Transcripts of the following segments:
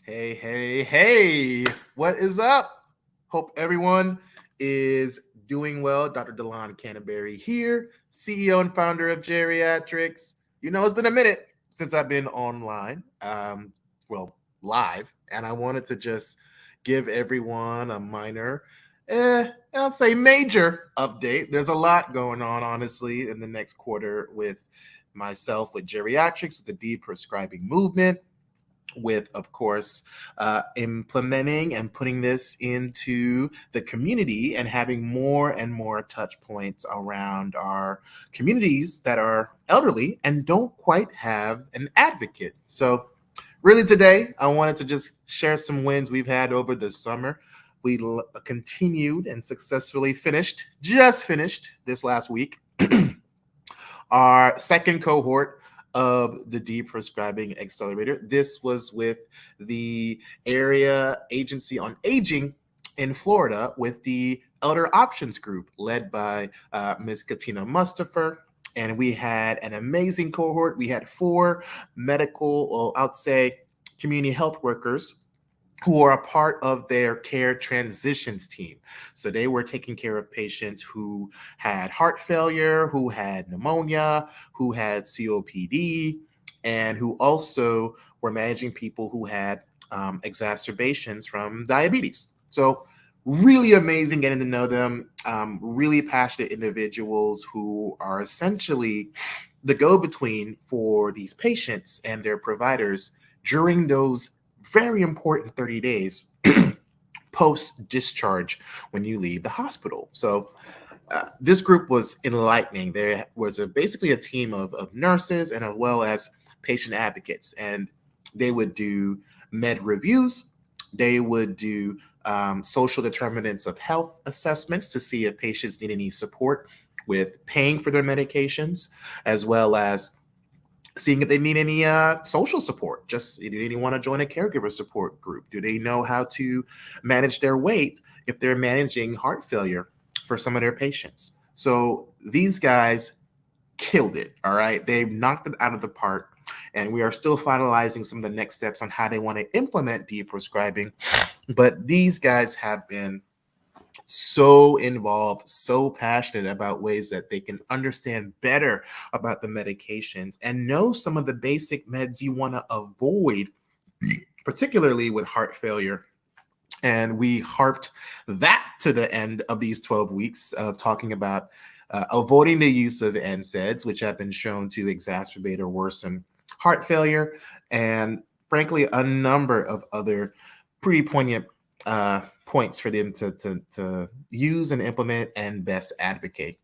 Hey, hey, hey, what is up? Hope everyone is doing well. Dr. Delon Canterbury here, CEO and founder of GeriatRx. It's been a minute since I've been online, live, and I wanted to just give everyone a minor, I'll say major update. There's a lot going on, honestly, in the next quarter with myself, with geriatrics, with the Deprescribing Movement, with, of course, implementing and putting this into the community and having more and more touch points around our communities that are elderly and don't quite have an advocate. So, really, today, I wanted to just share some wins we've had over the summer. We continued and successfully just finished this last week, our second cohort of the Deprescribing Accelerator. This was with the Area Agency on Aging in Florida with the Elder Options Group led by Ms. Katina Mustafer. And we had an amazing cohort. We had 4 medical, well, I'd say community health workers who are a part of their care transitions team. So they were taking care of patients who had heart failure, who had pneumonia, who had COPD, and who also were managing people who had exacerbations from diabetes. So really amazing getting to know them, really passionate individuals who are essentially the go-between for these patients and their providers during those very important 30 days post discharge when you leave the hospital. So this group was enlightening. There was basically a team of nurses and as well as patient advocates, and they would do med reviews. They would do social determinants of health assessments to see if patients need any support with paying for their medications, as well as seeing if they need any social support. Just, do they want to join a caregiver support group? Do they know how to manage their weight if they're managing heart failure for some of their patients? So these guys killed it. All right. They've knocked it out of the park. And we are still finalizing some of the next steps on how they want to implement deprescribing. But these guys have been so involved, so passionate about ways that they can understand better about the medications and know some of the basic meds you want to avoid, particularly with heart failure. And we harped that to the end of these 12 weeks of talking about avoiding the use of NSAIDs, which have been shown to exacerbate or worsen heart failure, and frankly, a number of other pretty poignant points for them to use and implement and best advocate.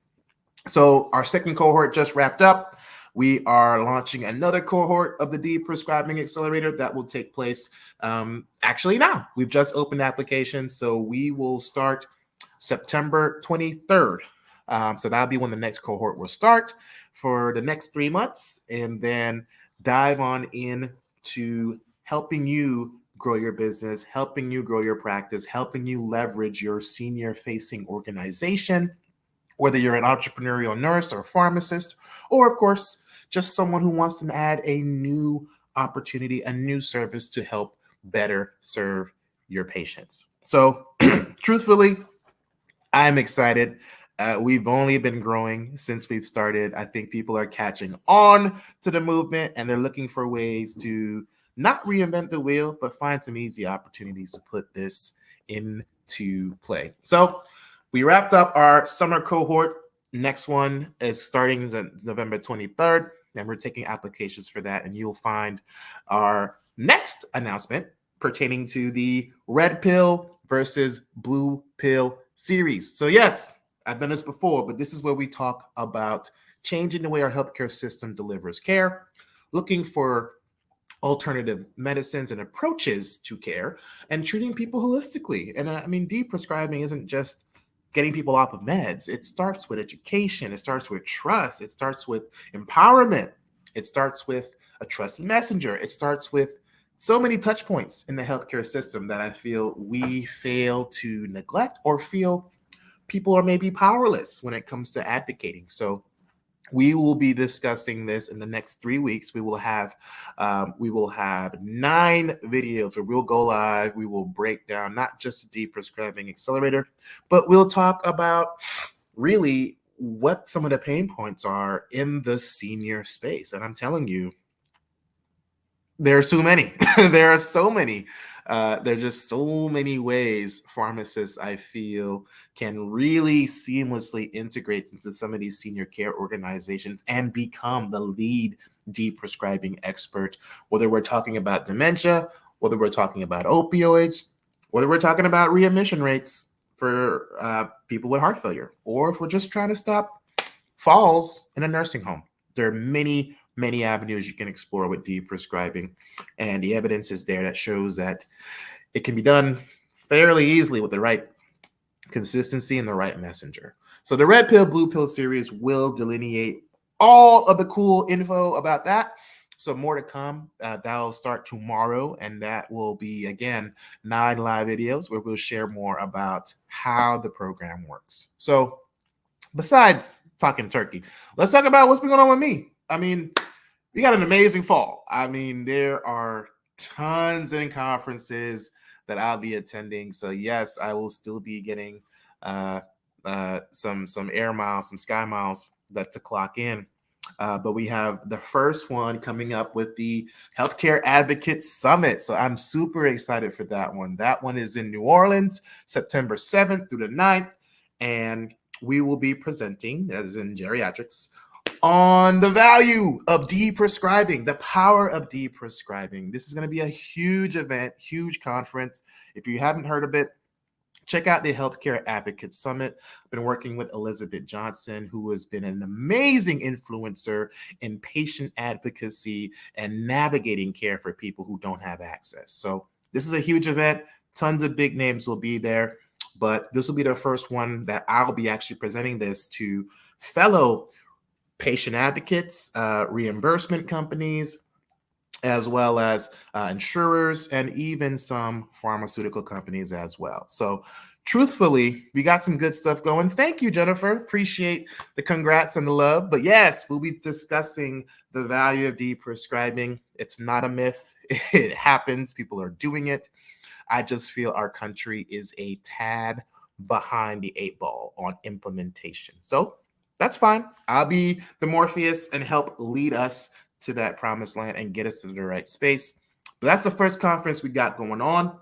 So our second cohort just wrapped up. We are launching another cohort of the Deprescribing Accelerator that will take place actually now. We've just opened applications, so we will start September 23rd. So that'll be when the next cohort will start for the next 3 months, and then dive on in to helping you grow your business, helping you grow your practice, helping you leverage your senior-facing organization, whether you're an entrepreneurial nurse or pharmacist, or of course, just someone who wants to add a new opportunity, a new service to help better serve your patients. So truthfully, I'm excited. We've only been growing since we've started. I think people are catching on to the movement and they're looking for ways to not reinvent the wheel, but find some easy opportunities to put this into play. So we wrapped up our summer cohort. Next one is starting November 23rd, and we're taking applications for that. And you'll find our next announcement pertaining to the red pill versus blue pill series. So yes, I've done this before, but this is where we talk about changing the way our healthcare system delivers care, looking for alternative medicines and approaches to care, and treating people holistically. And I mean, deprescribing isn't just getting people off of meds. It starts with education. It starts with trust. It starts with empowerment. It starts with a trusted messenger. It starts with so many touch points in the healthcare system that I feel we fail to neglect or feel people are maybe powerless when it comes to advocating. So We will be discussing this in the next 3 weeks. We will have 9 videos where we'll go live. We will break down not just the Deprescribing Accelerator, but we'll talk about really what some of the pain points are in the senior space. And I'm telling you, there are so many. There are so many. There are just so many ways pharmacists, I feel, can really seamlessly integrate into some of these senior care organizations and become the lead deprescribing expert, whether we're talking about dementia, whether we're talking about opioids, whether we're talking about readmission rates for people with heart failure, or if we're just trying to stop falls in a nursing home. There are many avenues you can explore with deprescribing, and the evidence is there that shows that it can be done fairly easily with the right consistency and the right messenger. So the red pill, blue pill series will delineate all of the cool info about that. So more to come. That'll start tomorrow, and that will be, again, 9 live videos where we'll share more about how the program works. So besides talking turkey, let's talk about what's been going on with me. I mean, we got an amazing fall. I mean, there are tons in conferences that I'll be attending. So yes, I will still be getting some air miles, some sky miles that to clock in. But we have the first one coming up with the Healthcare Advocate Summit. So I'm super excited for that one. That one is in New Orleans, September 7th through the 9th. And we will be presenting, as in geriatrics, on the value of deprescribing, the power of deprescribing. This is going to be a huge event, huge conference. If you haven't heard of it, check out the Healthcare Advocate Summit. I've been working with Elizabeth Johnson, who has been an amazing influencer in patient advocacy and navigating care for people who don't have access. So this is a huge event. Tons of big names will be there, but this will be the first one that I'll be actually presenting this to fellow patient advocates, reimbursement companies, as well as insurers, and even some pharmaceutical companies as well. So truthfully, we got some good stuff going. Thank you, Jennifer. Appreciate the congrats and the love. But yes, we'll be discussing the value of deprescribing. It's not a myth. It happens. People are doing it. I just feel our country is a tad behind the 8 ball on implementation. So that's fine. I'll be the Morpheus and help lead us to that promised land and get us to the right space. But that's the first conference we got going on.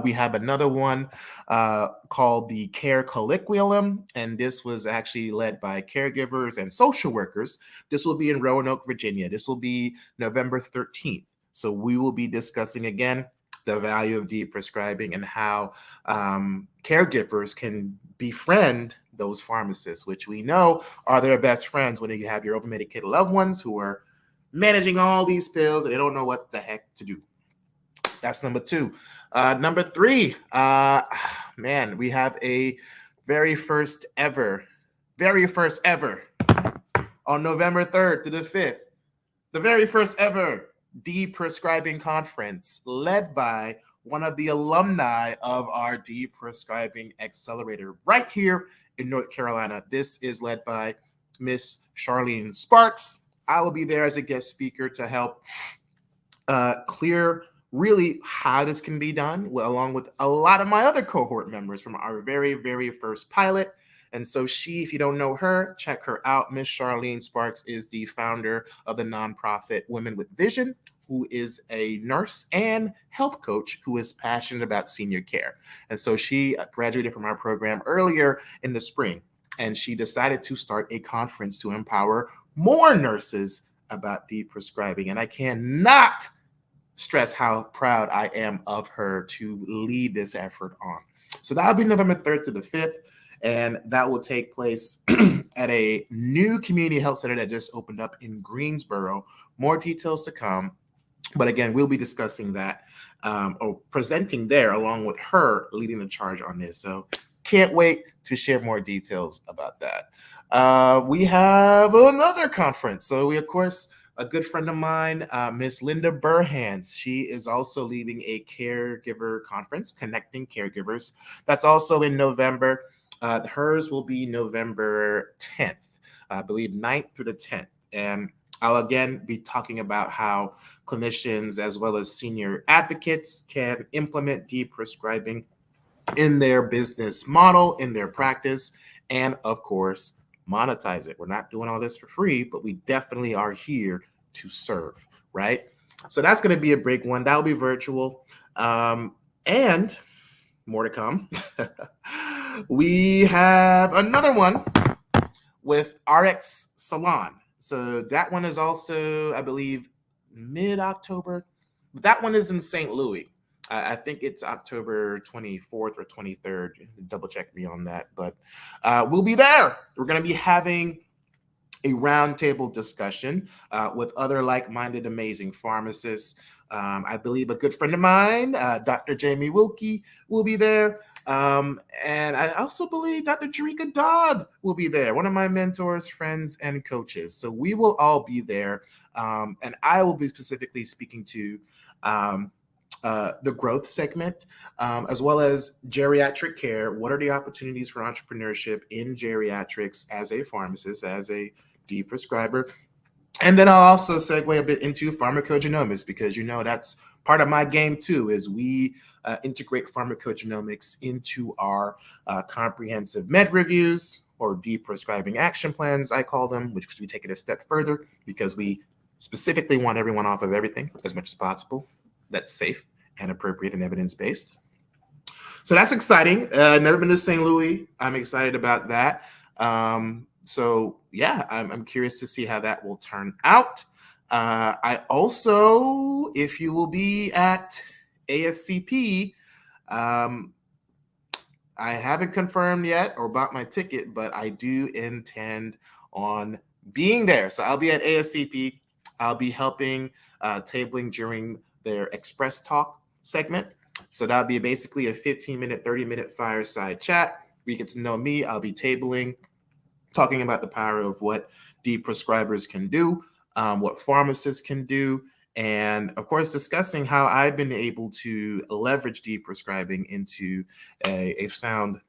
We have another one called the Care Colloquium, and this was actually led by caregivers and social workers. This will be in Roanoke, Virginia. This will be November 13th. So we will be discussing, again, the value of deprescribing and how caregivers can befriend those pharmacists, which we know are their best friends when you have your over-medicated loved ones who are managing all these pills and they don't know what the heck to do. That's number 2. Number 3, man, we have a very first ever on November 3rd to the 5th, the very first ever Deprescribing Conference led by one of the alumni of our Deprescribing Accelerator right here in North Carolina. This is led by Miss Charlene Sparks. I will be there as a guest speaker to help clear really how this can be done, along with a lot of my other cohort members from our very first pilot. And so she, if you don't know her, check her out. Miss Charlene Sparks is the founder of the nonprofit Women with Vision, who is a nurse and health coach who is passionate about senior care. And so she graduated from our program earlier in the spring, and she decided to start a conference to empower more nurses about deprescribing. And I cannot stress how proud I am of her to lead this effort on. So that'll be November 3rd to the 5th. And that will take place at a new community health center that just opened up in Greensboro. More details to come. But again, we'll be discussing that or presenting there along with her leading the charge on this. So can't wait to share more details about that. We have another conference. So we, of course, a good friend of mine, Miss Linda Burhans. She is also leading a caregiver conference, Connecting Caregivers. That's also in November. Hers will be November 10th. I believe 9th through the 10th. And I'll again be talking about how clinicians as well as senior advocates can implement deprescribing in their business model, in their practice, and of course, monetize it. We're not doing all this for free, but we definitely are here to serve, right? So that's going to be a big one. That'll be virtual. And more to come. We have another one with RX Salon. So that one is also, I believe, mid-October. That one is in St. Louis. I think it's October 24th or 23rd. Double check me on that. But we'll be there. We're going to be having a roundtable discussion with other like-minded, amazing pharmacists. I believe a good friend of mine, Dr. Jamie Wilkie, will be there. And I also believe Dr. Jerika Dodd will be there, one of my mentors, friends, and coaches. So we will all be there. And I will be specifically speaking to the growth segment, as well as geriatric care. What are the opportunities for entrepreneurship in geriatrics as a pharmacist, as a deprescriber? And then I'll also segue a bit into pharmacogenomics, because that's part of my game too, is we integrate pharmacogenomics into our comprehensive med reviews, or deprescribing action plans, I call them, which we take it a step further because we specifically want everyone off of everything as much as possible that's safe and appropriate and evidence-based. So that's exciting. Never been to St. Louis. I'm excited about that. So yeah, I'm curious to see how that will turn out. I also, if you will be at ASCP, I haven't confirmed yet or bought my ticket, but I do intend on being there. So I'll be at ASCP. I'll be helping tabling during their Express Talk segment. So that'll be basically a 15-minute, 30-minute fireside chat. We get to know me. I'll be tabling, talking about the power of what deprescribers can do, what pharmacists can do, and of course, discussing how I've been able to leverage deprescribing into a sound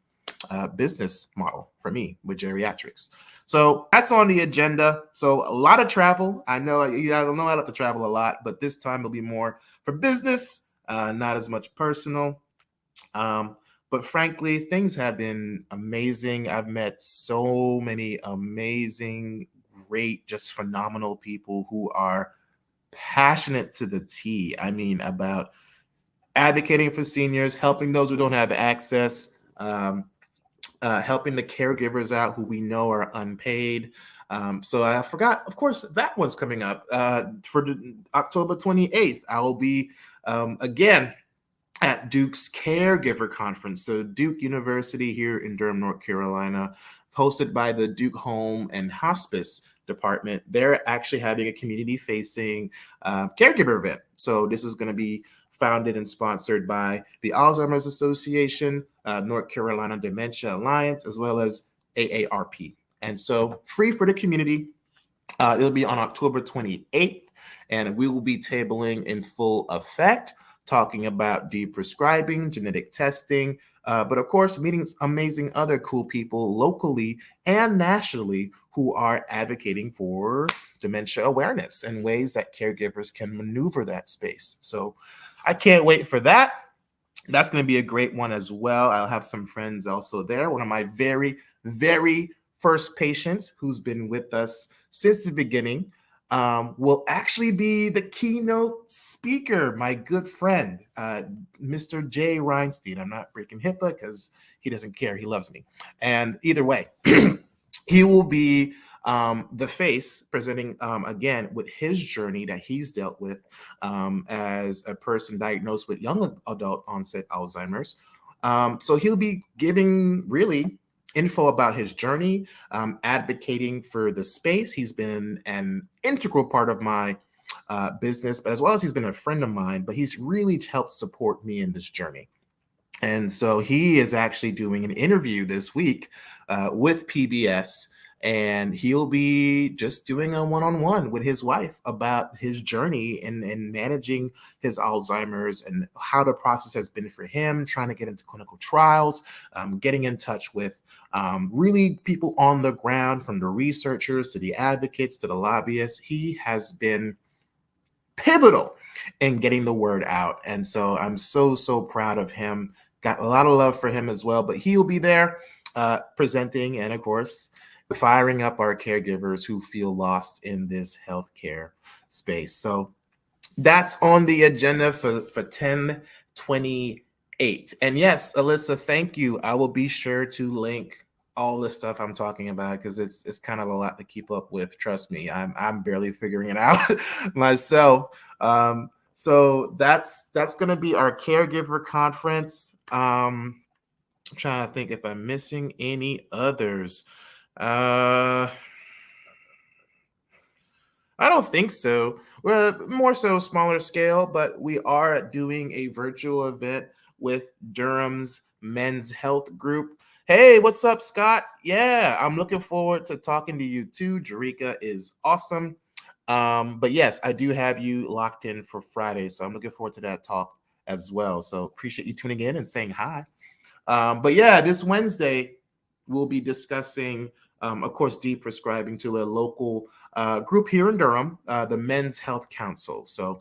business model for me with geriatrics. So that's on the agenda. So a lot of travel. I know I like to travel a lot, but this time it'll be more for business, not as much personal. But frankly, things have been amazing. I've met so many amazing, great, just phenomenal people who are passionate to the T. I mean, about advocating for seniors, helping those who don't have access, helping the caregivers out who we know are unpaid. So I forgot, of course, that one's coming up for October 28th. I will be, again, at Duke's Caregiver Conference. So Duke University here in Durham, North Carolina, hosted by the Duke Home and Hospice Department. They're actually having a community-facing caregiver event. So this is going to be founded and sponsored by the Alzheimer's Association, North Carolina Dementia Alliance, as well as AARP. And so free for the community. It'll be on October 28th, and we will be tabling in full effect, talking about deprescribing, genetic testing, but of course, meeting amazing other cool people locally and nationally who are advocating for dementia awareness and ways that caregivers can maneuver that space. So I can't wait for that. That's going to be a great one as well. I'll have some friends also there. One of my very, very first patients who's been with us since the beginning will actually be the keynote speaker, my good friend, Mr. Jay Reinstein. I'm not breaking HIPAA because he doesn't care. He loves me. And either way, he will be the face presenting, again, with his journey that he's dealt with as a person diagnosed with young adult onset Alzheimer's. So he'll be giving really info about his journey, advocating for the space. He's been an integral part of my business, but as well as he's been a friend of mine, but he's really helped support me in this journey. And so he is actually doing an interview this week with PBS And he'll be just doing a one-on-one with his wife about his journey in managing his Alzheimer's and how the process has been for him, trying to get into clinical trials, getting in touch with really people on the ground, from the researchers to the advocates to the lobbyists. He has been pivotal in getting the word out. And so I'm so proud of him. Got a lot of love for him as well, but he'll be there presenting and, of course, firing up our caregivers who feel lost in this healthcare space. So that's on the agenda for 10/28. And yes, Alyssa, thank you. I will be sure to link all the stuff I'm talking about because it's kind of a lot to keep up with. Trust me, I'm barely figuring it out myself. So that's going to be our caregiver conference. I'm trying to think if I'm missing any others. Uh, I don't think so. Well, more so smaller scale, but we are doing a virtual event with Durham's Men's Health Group. Hey, what's up, Scott? Yeah, I'm looking forward to talking to you too. Jerika is awesome. But yes, I do have you locked in for Friday, so I'm looking forward to that talk as well. So appreciate you tuning in and saying hi. But yeah, this Wednesday, we'll be discussing, of course, deprescribing to a local group here in Durham, the Men's Health Council. So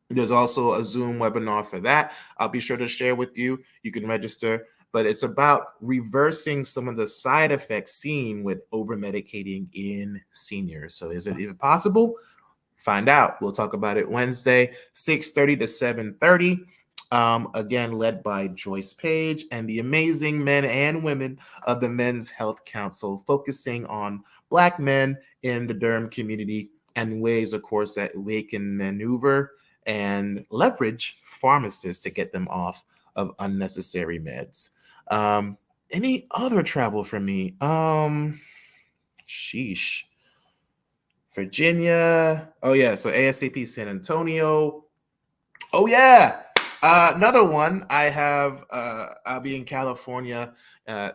there's also a Zoom webinar for that. I'll be sure to share with you. You can register, but it's about reversing some of the side effects seen with over medicating in seniors. So is it even possible? Find out. We'll talk about it Wednesday, 6:30 to 7:30. Again, led by Joyce Page and the amazing men and women of the Men's Health Council, focusing on Black men in the Durham community and ways, of course, that we can maneuver and leverage pharmacists to get them off of unnecessary meds. Any other travel for me? Sheesh. Virginia. Oh, yeah. So ASAP San Antonio. Oh, yeah. Another one I have, I'll be in California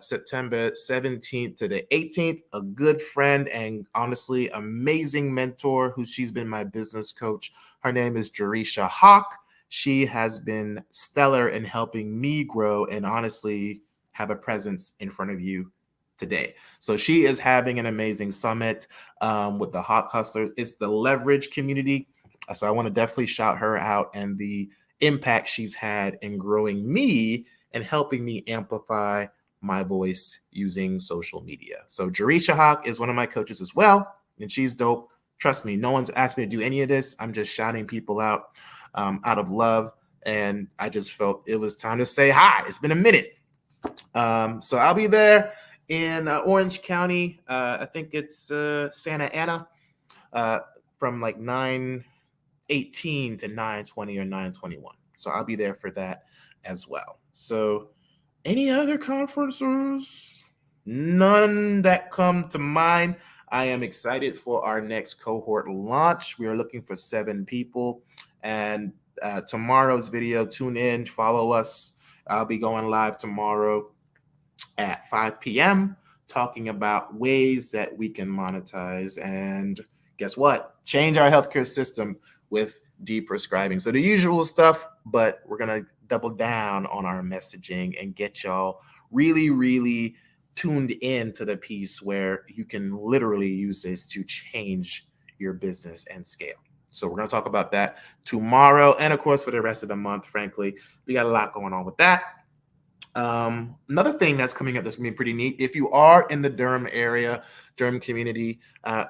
September 17th to the 18th. A good friend and honestly amazing mentor who she's been my business coach. Her name is Jerisha Hawk. She has been stellar in helping me grow and honestly have a presence in front of you today. So she is having an amazing summit with the Hawk Hustlers. It's the leverage community. So I want to definitely shout her out and the impact she's had in growing me and helping me amplify my voice using social media. So Jerisha Hawk is one of my coaches as well, and she's dope. Trust me, no one's asked me to do any of this. I'm just shouting people out of love, and I just felt it was time to say hi. It's been a minute. So I'll be there in Orange County. I think it's Santa Ana from like 9:18 to 9:20 or 9:21. So I'll be there for that as well. So any other conferences? None that come to mind. I am excited for our next cohort launch. We are looking for 7 people. And tomorrow's video, tune in, follow us. I'll be going live tomorrow at 5 p.m. talking about ways that we can monetize and guess what? Change our healthcare system with deprescribing. So the usual stuff, but we're going to double down on our messaging and get y'all really tuned in to the piece where you can literally use this to change your business and scale. So we're going to talk about that tomorrow. And of course, for the rest of the month, frankly, we got a lot going on with that. Another thing that's coming up that's going to be pretty neat. If you are in the Durham area, Durham community,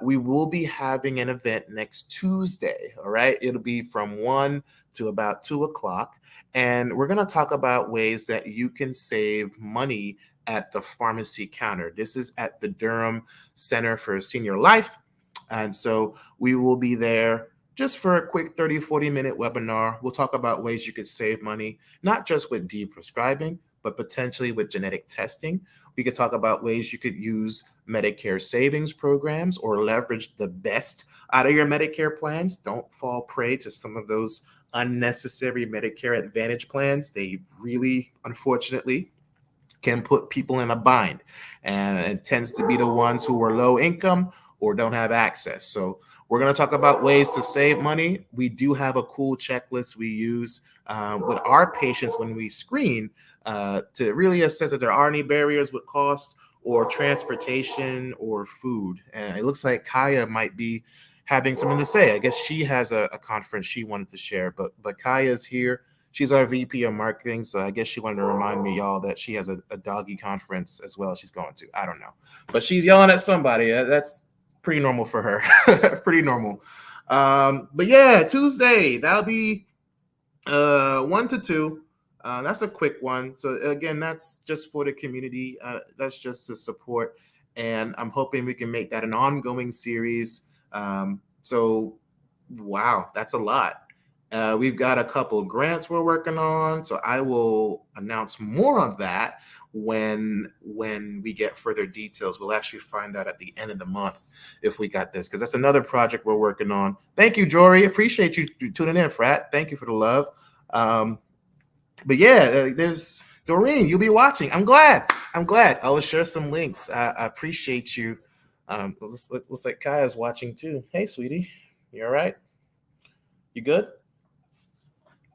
we will be having an event next Tuesday. All right. It'll be from 1 to about 2 o'clock. And we're going to talk about ways that you can save money at the pharmacy counter. This is at the Durham Center for Senior Life. And so we will be there just for a quick 30-40 minute webinar. We'll talk about ways you could save money, not just with deprescribing, but potentially with genetic testing. We could talk about ways you could use Medicare savings programs or leverage the best out of your Medicare plans. Don't fall prey to some of those unnecessary Medicare Advantage plans. They really, unfortunately, can put people in a bind, and it tends to be the ones who are low income or don't have access. So we're going to talk about ways to save money. We do have a cool checklist we use with our patients when we screen to really assess if there are any barriers with cost or transportation or food. And it looks like Kaya might be having something to say. I guess she has a conference she wanted to share, but Kaya's here. She's our VP of marketing, so I guess she wanted to remind me, y'all, that she has a doggy conference as well she's going to. I don't know. But she's yelling at somebody. That's pretty normal for her. Pretty normal. But yeah, Tuesday, that'll be 1 to 2. That's a quick one. So again, that's just for the community. That's just to support. And I'm hoping we can make that an ongoing series. So wow, that's a lot. We've got a couple of grants we're working on, so I will announce more on that when we get further details. We'll actually find out at the end of the month if we got this, because that's another project we're working on. Thank you, Jory. Appreciate you tuning in, Frat. Thank you for the love. But yeah, there's Doreen. You'll be watching. I'm glad. I will share some links. I appreciate you. Looks like Kaya's watching too. Hey, sweetie, you all right? You good?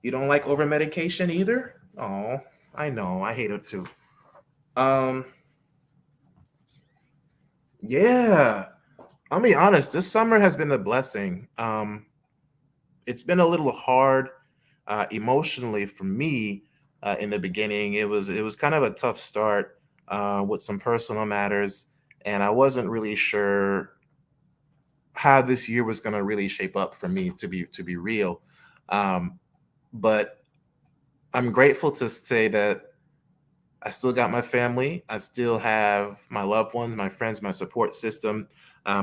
You don't like over medication either? Oh, I know. I hate it too. Yeah. I'll be honest. This summer has been a blessing. It's been a little hard emotionally for me in the beginning. It was kind of a tough start with some personal matters, and I wasn't really sure how this year was going to really shape up for me, to be real. But I'm grateful to say that I still got my family. I still have my loved ones, my friends, my support system.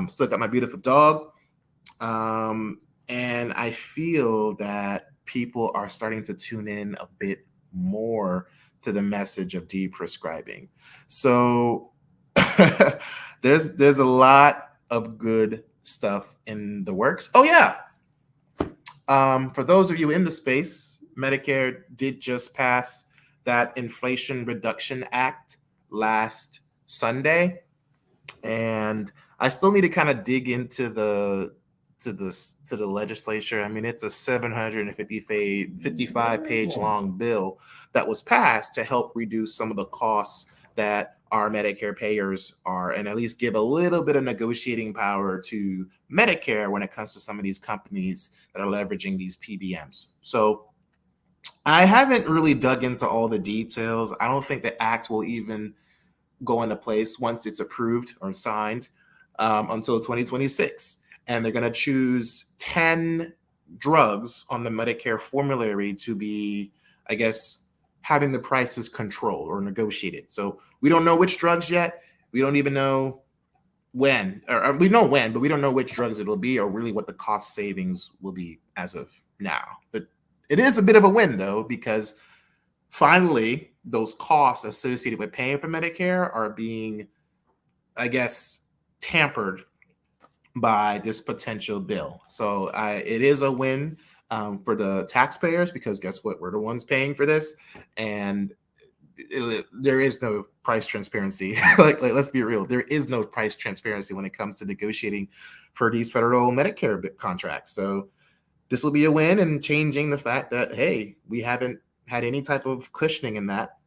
Still got my beautiful dog. And I feel that people are starting to tune in a bit more to the message of deprescribing. So there's a lot of good stuff in the works. Oh yeah. For those of you in the space, Medicare did just pass that Inflation Reduction Act last Sunday, and I still need to kind of dig into the legislature. I mean, it's a 755-page long bill that was passed to help reduce some of the costs that our Medicare payers are, and at least give a little bit of negotiating power to Medicare when it comes to some of these companies that are leveraging these PBMs. So I haven't really dug into all the details. I don't think the act will even go into place once it's approved or signed until 2026. And they're going to choose 10 drugs on the Medicare formulary to be, I guess, having the prices controlled or negotiated. So we don't know which drugs yet. We don't even know when, or we know when, but we don't know which drugs it'll be or really what the cost savings will be as of now. But it is a bit of a win, though, because finally those costs associated with paying for Medicare are being, I guess, tampered by this potential bill. So it is a win for the taxpayers, because guess what? We're the ones paying for this, and there is no price transparency. like let's be real, there is no price transparency when it comes to negotiating for these federal Medicare contracts. So this will be a win in changing the fact that, hey, we haven't had any type of cushioning in that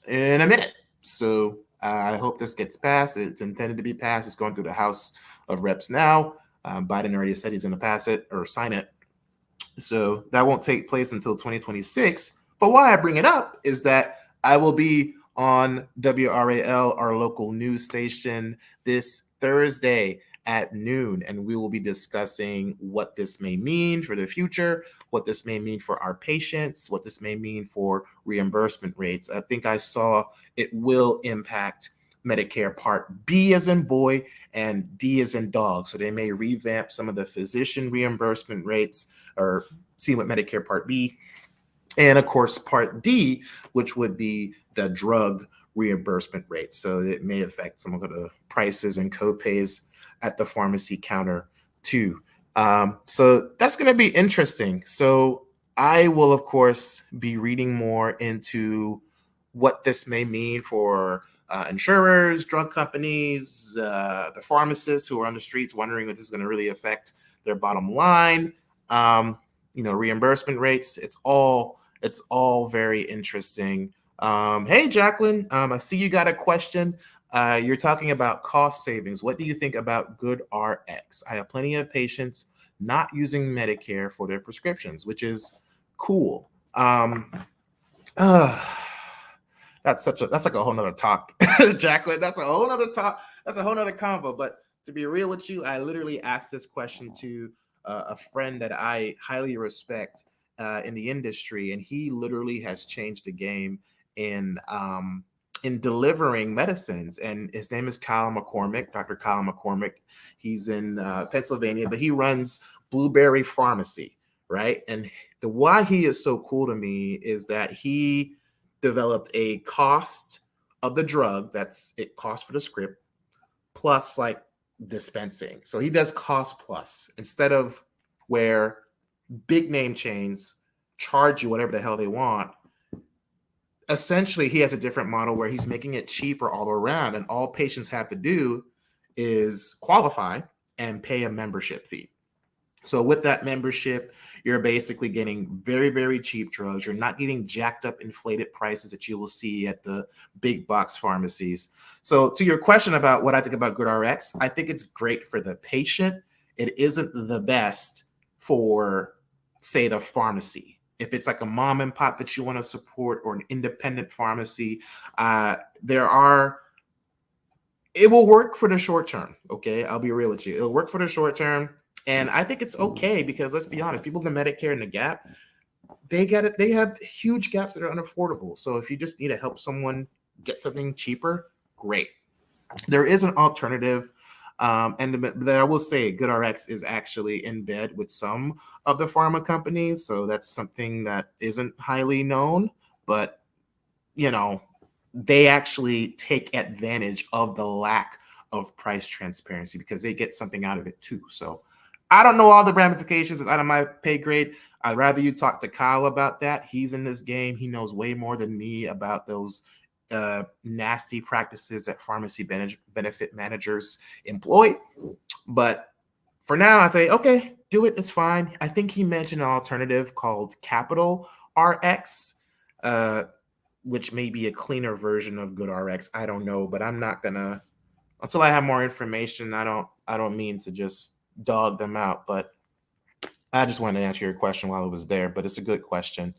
in a minute. So I hope this gets passed. It's intended to be passed. It's going through the House of Reps now. Biden already said he's going to pass it or sign it. So that won't take place until 2026. But why I bring it up is that I will be on WRAL, our local news station, this Thursday at noon, and we will be discussing what this may mean for the future, what this may mean for our patients, what this may mean for reimbursement rates. I think I saw it will impact Medicare Part B as in boy and D as in dog. So they may revamp some of the physician reimbursement rates or see what Medicare Part B, and of course Part D, which would be the drug reimbursement rate. So it may affect some of the prices and co-pays at the pharmacy counter too. So that's going to be interesting. So I will, of course, be reading more into what this may mean for insurers, drug companies, the pharmacists who are on the streets wondering if this is going to really affect their bottom line. Reimbursement rates. It's all very interesting. Hey, Jacqueline, I see you got a question. You're talking about cost savings. What do you think about GoodRx? I have plenty of patients not using Medicare for their prescriptions, which is cool. Uh, that's like a whole nother talk, Jacqueline. That's a whole nother talk. That's a whole nother convo. But to be real with you, I literally asked this question to a friend that I highly respect in the industry, and he literally has changed the game in delivering medicines. And his name is Kyle McCormick, Dr. Kyle McCormick. He's in Pennsylvania, but he runs Blueberry Pharmacy, right? And the why he is so cool to me is that he developed a cost of the drug, that's it, cost for the script, plus like dispensing. So he does cost plus instead of where big name chains charge you whatever the hell they want. Essentially, he has a different model where he's making it cheaper all around, and all patients have to do is qualify and pay a membership fee. So with that membership, you're basically getting very, very cheap drugs. You're not getting jacked up, inflated prices that you will see at the big box pharmacies. So to your question about what I think about GoodRx, I think it's great for the patient. It isn't the best for, say, the pharmacy. If it's like a mom and pop that you want to support or an independent pharmacy, it will work for the short term. Okay, I'll be real with you. It'll work for the short term. And I think it's okay because let's be honest, people in the Medicare and the Gap, they have huge gaps that are unaffordable. So if you just need to help someone get something cheaper, great. There is an alternative. And I will say GoodRx is actually in bed with some of the pharma companies. So that's something that isn't highly known, but they actually take advantage of the lack of price transparency because they get something out of it too. So I don't know all the ramifications. It's out of my pay grade. I'd rather you talk to Kyle about that. He's in this game. He knows way more than me about those nasty practices that pharmacy benefit managers employ. But for now, I say, okay, do it. It's fine. I think he mentioned an alternative called Capital RX, which may be a cleaner version of GoodRx. I don't know, but I'm not gonna until I have more information. I don't mean to just dog them out, but I just wanted to answer your question while it was there. But it's a good question.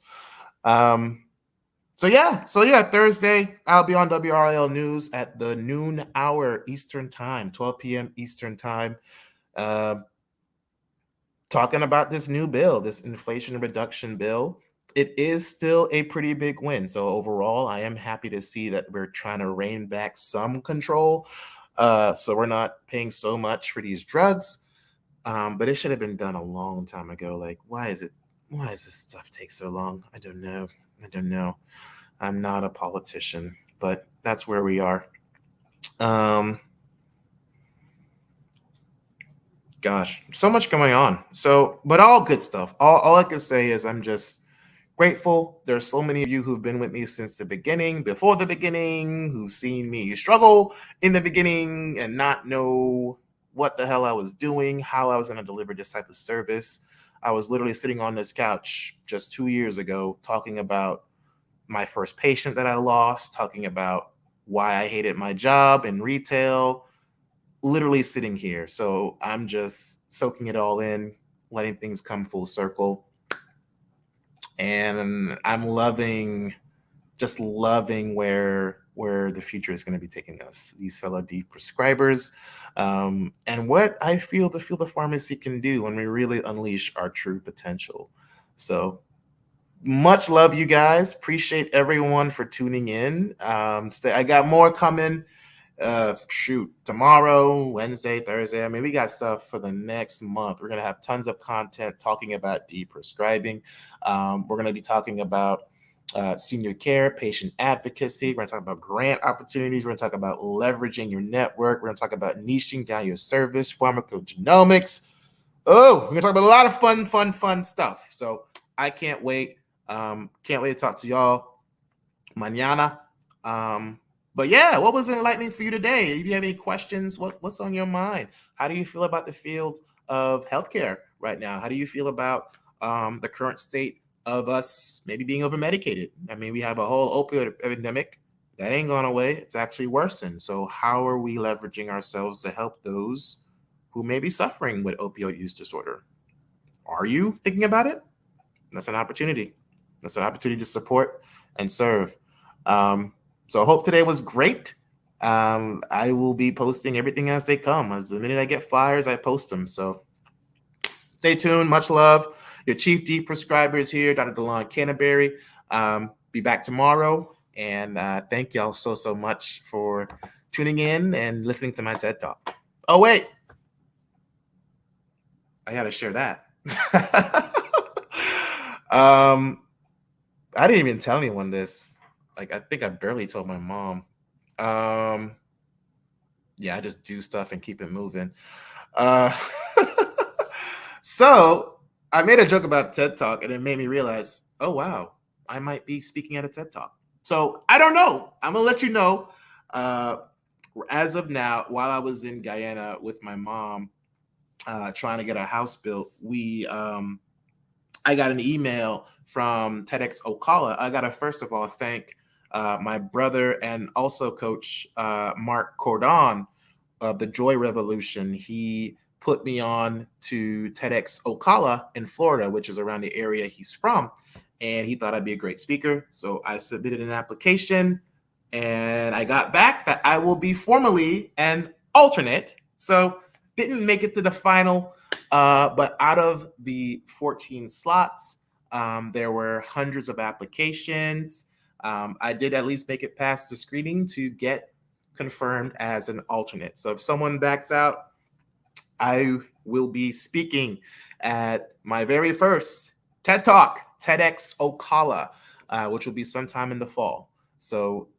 So yeah, Thursday I'll be on WRL News at the noon hour Eastern time, 12 p.m. Eastern time, talking about this new bill, this Inflation Reduction Bill. It is still a pretty big win. So overall, I am happy to see that we're trying to rein back some control, so we're not paying so much for these drugs. But it should have been done a long time ago. Like, why does this stuff take so long? I don't know. I'm not a politician, but that's where we are. Gosh, so much going on. So, but all good stuff. All I can say is I'm just grateful. There's so many of you who've been with me since the beginning, before the beginning, who've seen me struggle in the beginning and not know what the hell I was doing, how I was going to deliver this type of service. I was literally sitting on this couch just 2 years ago talking about my first patient that I lost, talking about why I hated my job in retail, literally sitting here. So I'm just soaking it all in, letting things come full circle. And I'm loving where the future is going to be taking us, these fellow Deprescribers, and what I feel the pharmacy can do when we really unleash our true potential. So much love, you guys. Appreciate everyone for tuning in. I got more coming. Tomorrow, Wednesday, Thursday. I mean, we got stuff for the next month. We're gonna have tons of content talking about deprescribing. We're gonna be talking about senior care, patient advocacy. We're gonna talk about grant opportunities. We're gonna talk about leveraging your network. We're gonna talk about niching down your service, pharmacogenomics. Oh, we're gonna talk about a lot of fun stuff. So I can't wait. Can't wait to talk to y'all. mañana. But yeah, what was enlightening for you today? If you have any questions, what's on your mind? How do you feel about the field of healthcare right now? How do you feel about the current state of us maybe being over medicated? I mean, we have a whole opioid epidemic that ain't gone away. It's actually worsened. So how are we leveraging ourselves to help those who may be suffering with opioid use disorder? Are you thinking about it? That's an opportunity. That's an opportunity to support and serve. Um, so I hope today was great. I will be posting everything as they come. As the minute I get flyers, I post them. So stay tuned. Much love. Your chief Deprescriber is here, Dr. DeLon Canterbury. Be back tomorrow. And thank y'all so much for tuning in and listening to my TED Talk. Oh, wait. I got to share that. I didn't even tell anyone this. Like, I think I barely told my mom. Yeah, I just do stuff and keep it moving. Uh, so I made a joke about TED Talk, and it made me realize, oh wow, I might be speaking at a TED Talk. So I don't know. I'm gonna let you know. As of now, while I was in Guyana with my mom, trying to get a house built, I got an email from TEDx Ocala. I got to first of all thank my brother and also coach Mark Cordon of the Joy Revolution. He put me on to TEDx Ocala in Florida, which is around the area he's from, and he thought I'd be a great speaker. So I submitted an application, and I got back that I will be formally an alternate. So didn't make it to the final. But out of the 14 slots, there were hundreds of applications. I did at least make it past the screening to get confirmed as an alternate. So if someone backs out, I will be speaking at my very first TED Talk, TEDx Ocala, which will be sometime in the fall. So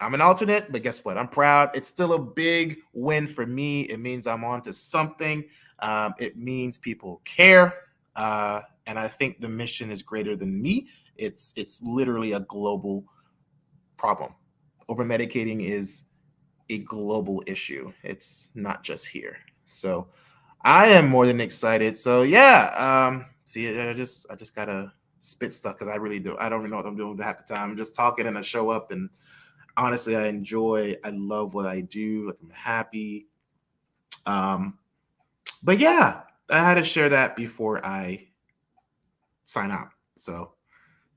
I'm an alternate, but guess what? I'm proud. It's still a big win for me. It means I'm on to something. It means people care. And I think the mission is greater than me. It's literally a global problem. Over medicating is a global issue. It's not just here. So I am more than excited. So yeah, see, I just gotta spit stuff because I really do. I don't even know what I'm doing half the time. I'm just talking and I show up, and honestly, I love what I do. Like, I'm happy. But yeah, I had to share that before I sign out. So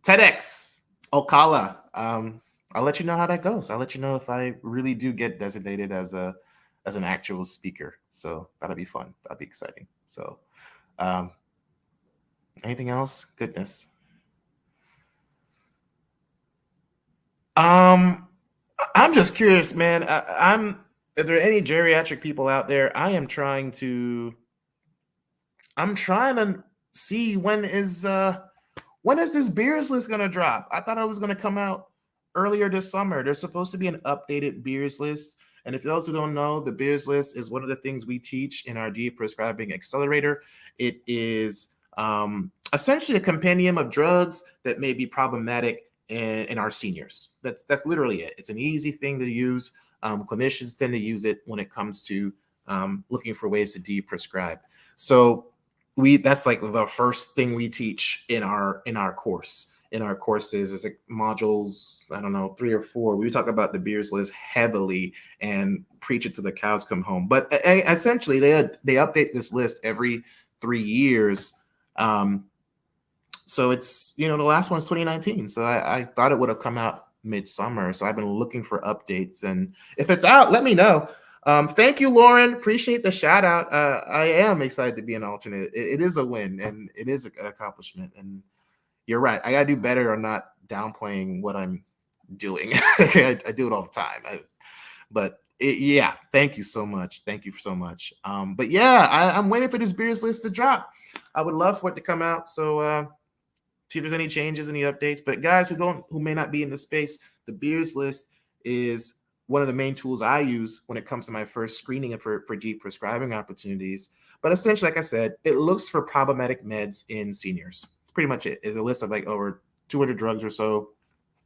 TEDx Ocala. I'll let you know how that goes. I'll let you know if I really do get designated as an actual speaker. So that'll be fun. That'll be exciting. So anything else? Goodness. I'm just curious, man. Are there any geriatric people out there? I'm trying to see when is this beers list gonna drop? I thought it was gonna come out earlier this summer. There's supposed to be an updated beers list. And if those who don't know, the beers list is one of the things we teach in our Deprescribing Accelerator. It is essentially a compendium of drugs that may be problematic in our seniors. That's literally it. It's an easy thing to use. Clinicians tend to use it when it comes to looking for ways to deprescribe. So that's like the first thing we teach in our course. In our courses, is like modules, I don't know, 3 or 4. We talk about the beers list heavily and preach it to the cows come home. But essentially, they update this list every 3 years. So it's, the last one's 2019. So I thought it would have come out midsummer. So I've been looking for updates. And if it's out, let me know. Thank you, Lauren. Appreciate the shout out. I am excited to be an alternate. It is a win, and it is an accomplishment. And you're right. I got to do better on not downplaying what I'm doing. I do it all the time. Yeah, thank you so much. Thank you so much. But yeah, I'm waiting for this beers list to drop. I would love for it to come out. So see if there's any changes, any updates. But guys who may not be in the space, the beers list is one of the main tools I use when it comes to my first screening and for deprescribing opportunities. But essentially, like I said, it looks for problematic meds in seniors. It's pretty much it. It's a list of like over 200 drugs or so.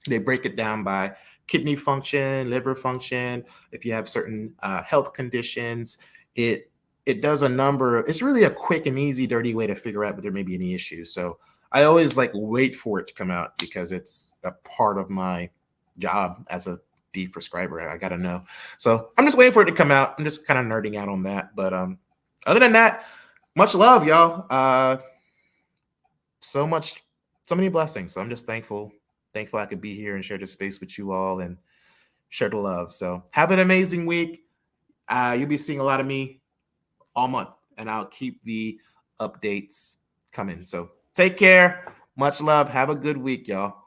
They break it down by kidney function, liver function. If you have certain health conditions, it does a number. It's really a quick and easy, dirty way to figure out if there may be any issues. So I always like wait for it to come out because it's a part of my job as a prescriber. I got to know. So I'm just waiting for it to come out. I'm just kind of nerding out on that. But other than that, much love, y'all. So many blessings. So I'm just thankful I could be here and share this space with you all and share the love. So have an amazing week. You'll be seeing a lot of me all month, and I'll keep the updates coming. So take care. Much love. Have a good week, y'all.